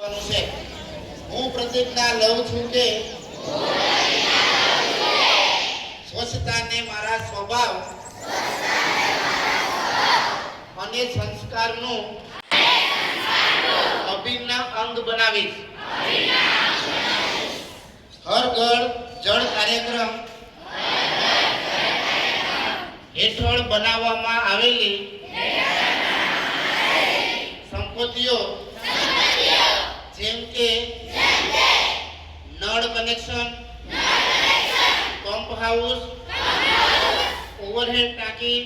છે. હું પ્રતિજ્ઞા લઉં છું કે સ્વચ્છતાને મારા સ્વભાવ અને સંસ્કારનું અભિન્ન અંગ બનાવીશ. હર ઘર જળ કાર્યક્રમ હેઠળ બનાવવામાં આવેલી સંપત્તિઓ જેમ કે નળ કનેક્શન, પંપ હાઉસ, ઓવરહેડ ટાંકી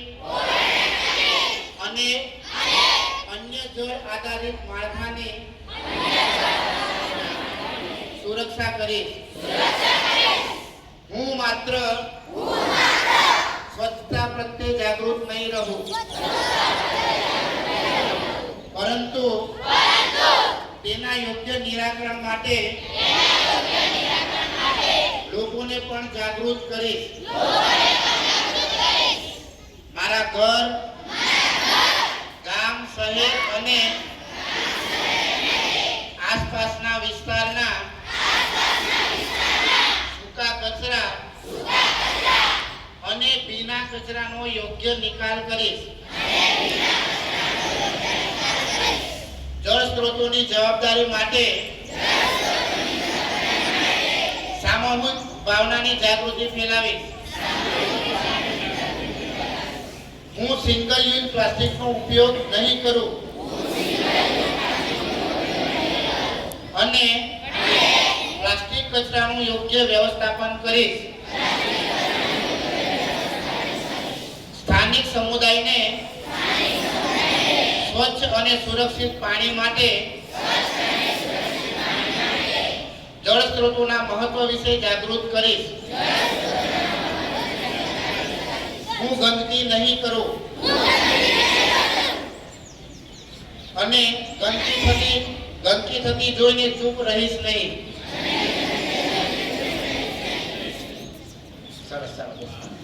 અને અન્ય જળ આધારિત માળખાની સુરક્ષા કરીશ. હું માત્ર સ્વચ્છતા પ્રત્યે જાગૃત નહીં રહું, પરંતુ તેના યોગ્ય નિરાકરણ માટે લોકોને પણ જાગૃત કરીશ. મારા ઘર, ગામ, શહેર અને આસપાસના વિસ્તારના સૂકા કચરા અને ભીના કચરાનો યોગ્ય નિકાલ કરીશ. જળ સ્ત્રોતોની જવાબદારી માટે સામૂહિક ભાવનાની જાગૃતિ ફેલાવીશ. હું સિંગલ યુઝ પ્લાસ્ટિકનો ઉપયોગ નહીં કરું અને પ્લાસ્ટિક કચરાનું યોગ્ય વ્યવસ્થાપન કરીશ. સ્થાનિક સમુદાયને સ્વચ્છ અને સુરક્ષિત પાણી માટે જળ સ્ત્રોતોના મહત્વ વિશે જાગૃત કરીશ. હું ગંદકી નહીં કરું અને ગંદકી થતી જોઈને ચૂપ રહીશ નહીં. સરસ સરસ.